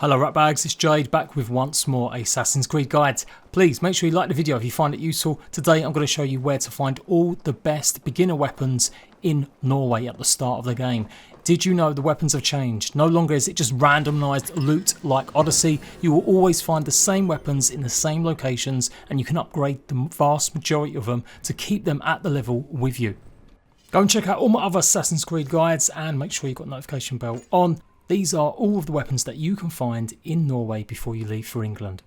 Hello ratbags, it's Jade back with once more Assassin's Creed guides. Please make sure you like the video if you find it useful. Today I'm going to show you where to find all the best beginner weapons in Norway at the start of the game. Did you know the weapons have changed? No longer is it just randomised loot like Odyssey. You will always find the same weapons in the same locations and you can upgrade the vast majority of them to keep them at the level with you. Go and check out all my other Assassin's Creed guides and make sure you've got notification bell on. These are all of the weapons that you can find in Norway before you leave for England.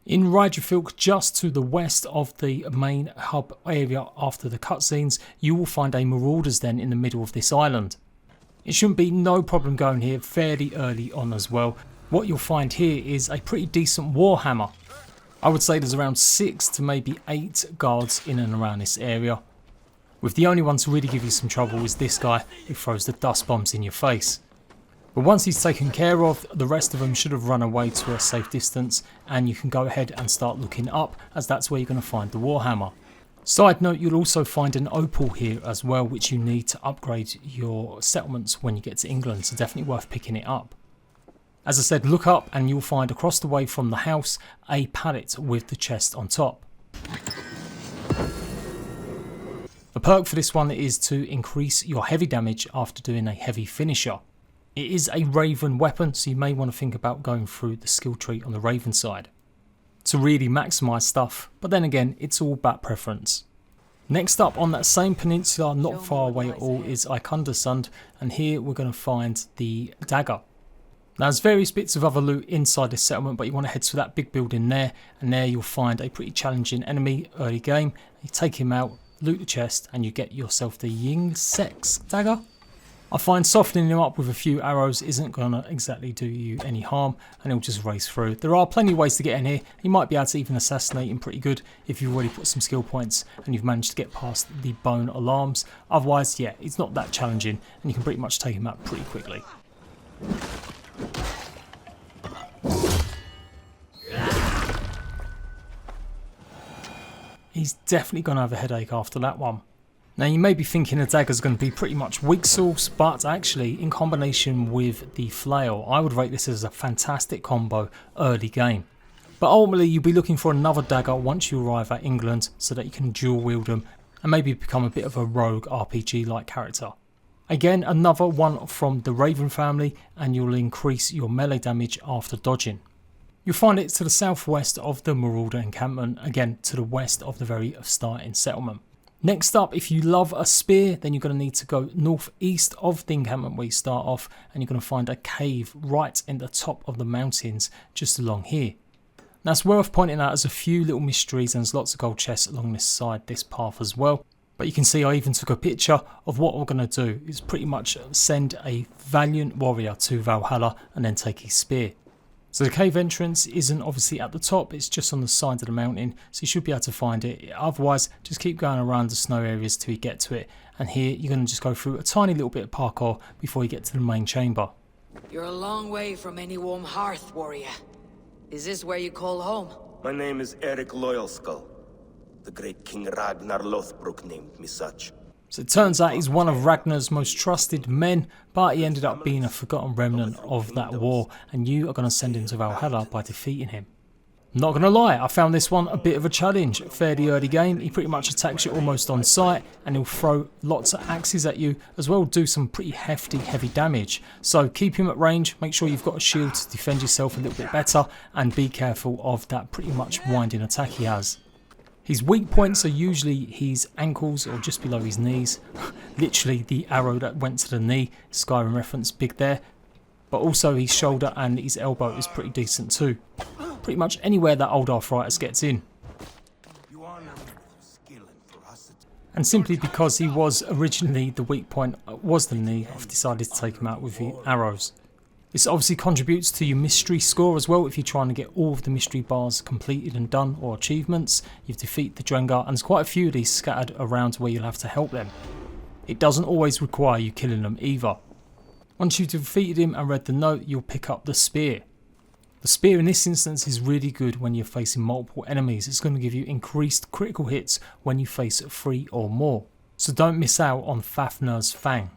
In Recurve, just to the west of the main hub area after the cutscenes, you will find a Marauder's Den in the middle of this island. It shouldn't be no problem going here fairly early on as well. What you'll find here is a pretty decent war hammer. I would say there's around 6 to maybe 8 guards in and around this area. With the only one to really give you some trouble is this guy who throws the dust bombs in your face. But once he's taken care of, the rest of them should have run away to a safe distance and you can go ahead and start looking up, as that's where you're going to find the Warhammer. Side note, you'll also find an opal here as well, which you need to upgrade your settlements when you get to England, so definitely worth picking it up. As I said, look up and you'll find across the way from the house a pallet with the chest on top. The perk for this one is to increase your heavy damage after doing a heavy finisher. It is a Raven weapon, so you may want to think about going through the skill tree on the Raven side to really maximise stuff, but then again, it's all about preference. Next up on that same peninsula, not far away at all, is Eikundasund, and here we're going to find the Dagger. Now there's various bits of other loot inside this settlement, but you want to head to that big building there, and there you'll find a pretty challenging enemy early game. You take him out, loot the chest, and you get yourself the Ying Sex Dagger. I find softening him up with a few arrows isn't going to exactly do you any harm, and he'll just race through. There are plenty of ways to get in here. You might be able to even assassinate him pretty good if you've already put some skill points and you've managed to get past the bone alarms. Otherwise, yeah, it's not that challenging and you can pretty much take him out pretty quickly. He's definitely going to have a headache after that one. Now you may be thinking the Dagger's going to be pretty much weak sauce, but actually in combination with the Flail, I would rate this as a fantastic combo early game. But ultimately you'll be looking for another Dagger once you arrive at England so that you can dual wield them and maybe become a bit of a rogue RPG like character. Again, another one from the Raven family, and you'll increase your melee damage after dodging. You'll find it to the southwest of the Marauder encampment, again to the west of the very starting settlement. Next up, if you love a spear, then you're going to need to go northeast of the encampment where you start off, and you're going to find a cave right in the top of the mountains just along here. Now it's worth pointing out there's a few little mysteries and there's lots of gold chests along this side, this path as well. But you can see I even took a picture of what we're going to do. Is pretty much send a valiant warrior to Valhalla and then take his spear. So the cave entrance isn't obviously at the top, it's just on the side of the mountain, so you should be able to find it. Otherwise, just keep going around the snow areas till you get to it. And here, you're going to just go through a tiny little bit of parkour before you get to the main chamber. You're a long way from any warm hearth, warrior. Is this where you call home? My name is Eric Loyalskull. The great King Ragnar Lothbrok named me such. So it turns out he's one of Ragnar's most trusted men, but he ended up being a forgotten remnant of that war, and you are going to send him to Valhalla by defeating him. Not going to lie, I found this one a bit of a challenge. Fairly early game, he pretty much attacks you almost on sight, and he'll throw lots of axes at you, as well do some pretty hefty, heavy damage. So keep him at range, make sure you've got a shield to defend yourself a little bit better, and be careful of that pretty much winding attack he has. His weak points are usually his ankles or just below his knees. Literally the arrow that went to the knee, Skyrim reference big there. But also his shoulder and his elbow is pretty decent too. Pretty much anywhere that old arthritis gets in. And simply because he was originally the weak point was the knee, I've decided to take him out with the arrows. This obviously contributes to your mystery score as well. If you're trying to get all of the mystery bars completed and done, or achievements, you've defeated the Drengar, and there's quite a few of these scattered around where you'll have to help them. It doesn't always require you killing them either. Once you've defeated him and read the note, you'll pick up the spear. The spear in this instance is really good when you're facing multiple enemies. It's going to give you increased critical hits when you face 3 or more. So don't miss out on Fafnir's Fang.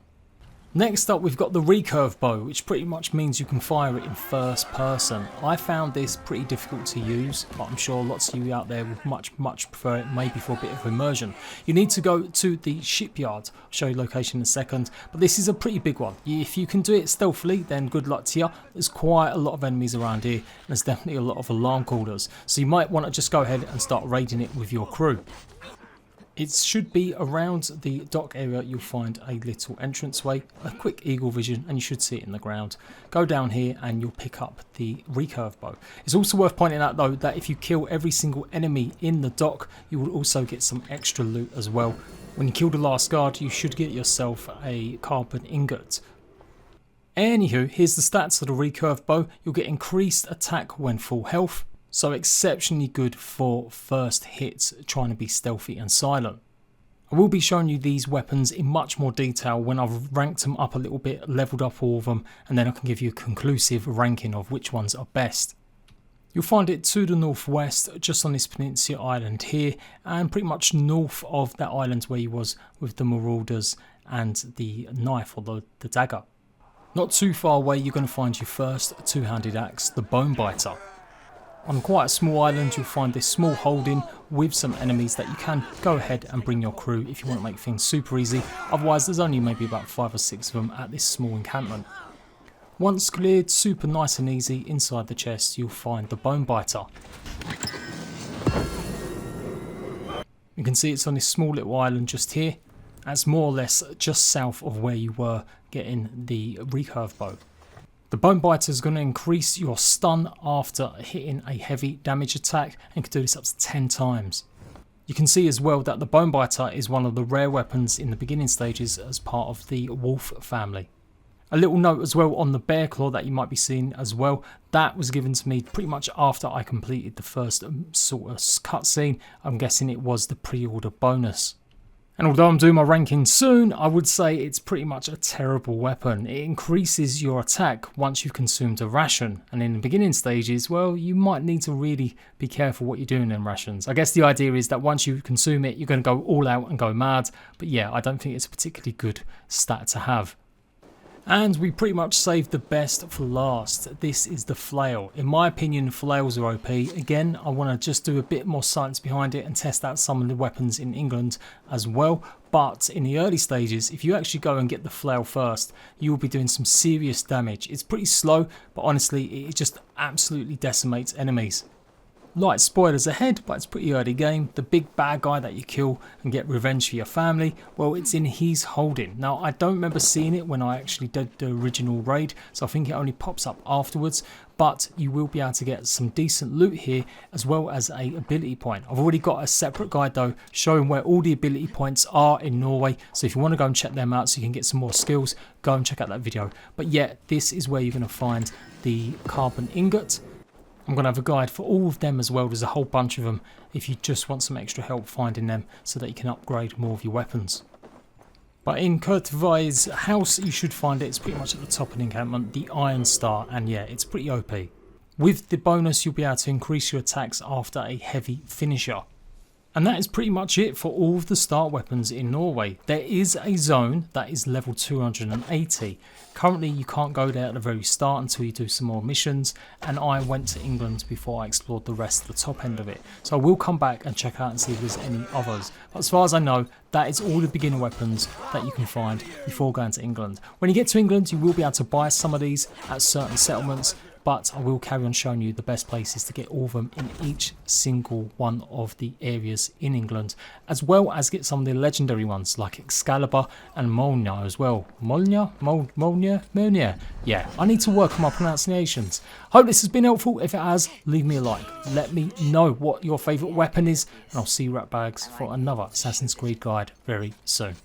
Next up we've got the Recurve Bow, which pretty much means you can fire it in first person. I found this pretty difficult to use, but I'm sure lots of you out there would much prefer it, maybe for a bit of immersion. You need to go to the shipyard. I'll show you location in a second, but this is a pretty big one. If you can do it stealthily, then good luck to you. There's quite a lot of enemies around here, and there's definitely a lot of alarm callers, so you might want to just go ahead and start raiding it with your crew. It should be around the dock area. You'll find a little entranceway, a quick eagle vision, and you should see it in the ground. Go down here and you'll pick up the Recurve Bow. It's also worth pointing out though that if you kill every single enemy in the dock, you will also get some extra loot as well. When you kill the last guard, you should get yourself a carbon ingot. Anywho, here's the stats of the Recurve Bow. You'll get increased attack when full health. So exceptionally good for first hits, trying to be stealthy and silent. I will be showing you these weapons in much more detail when I've ranked them up a little bit, leveled up all of them, and then I can give you a conclusive ranking of which ones are best. You'll find it to the northwest, just on this peninsula island here, and pretty much north of that island where you was with the marauders and the knife or the dagger. Not too far away you're going to find your first two-handed axe, the bone biter. On quite a small island you'll find this small holding with some enemies that you can go ahead and bring your crew if you want to make things super easy. Otherwise there's only maybe about 5 or 6 of them at this small encampment. Once cleared, super nice and easy, inside the chest you'll find the bone biter. You can see it's on this small little island just here. That's more or less just south of where you were getting the Recurve Bow. The bone biter is going to increase your stun after hitting a heavy damage attack and can do this up to 10 times. You can see as well that the bone biter is one of the rare weapons in the beginning stages as part of the wolf family. A little note as well on the bear claw that you might be seeing as well, that was given to me pretty much after I completed the first sort of cutscene. I'm guessing it was the pre-order bonus. And although I'm doing my ranking soon, I would say it's pretty much a terrible weapon. It increases your attack once you've consumed a ration. And in the beginning stages, well, you might need to really be careful what you're doing in rations. I guess the idea is that once you consume it, you're going to go all out and go mad. But yeah, I don't think it's a particularly good stat to have. And we pretty much saved the best for last. This is the flail. In my opinion, flails are OP. Again, I want to just do a bit more science behind it and test out some of the weapons in England as well. But in the early stages, if you actually go and get the flail first, you will be doing some serious damage. It's pretty slow, but honestly, it just absolutely decimates enemies. Light spoilers ahead, but it's pretty early game. The big bad guy that you kill and get revenge for your family, well, it's in his holding. Now, I don't remember seeing it when I actually did the original raid, so I think it only pops up afterwards, but you will be able to get some decent loot here as well as a ability point. I've already got a separate guide though showing where all the ability points are in Norway, so if you want to go and check them out so you can get some more skills, go and check out that video. But yeah, this is where you're going to find the carbon ingot. I'm going to have a guide for all of them as well. There's a whole bunch of them if you just want some extra help finding them so that you can upgrade more of your weapons. But in Recurve's house, you should find it. It's pretty much at the top of the encampment, the Iron Star, and yeah, it's pretty OP. With the bonus, you'll be able to increase your attacks after a heavy finisher. And that is pretty much it for all of the start weapons in Norway. There is a zone that is level 280. Currently you can't go there at the very start until you do some more missions, and I went to England before I explored the rest of the top end of it. So I will come back and check out and see if there's any others. But as far as I know, that is all the beginner weapons that you can find before going to England. When you get to England, you will be able to buy some of these at certain settlements, but I will carry on showing you the best places to get all of them in each single one of the areas in England, as well as get some of the legendary ones like Excalibur and Mjolnir as well. Mjolnir? Yeah, I need to work on my pronunciations. Hope this has been helpful. If it has, leave me a like. Let me know what your favourite weapon is, and I'll see you rat bags for another Assassin's Creed guide very soon.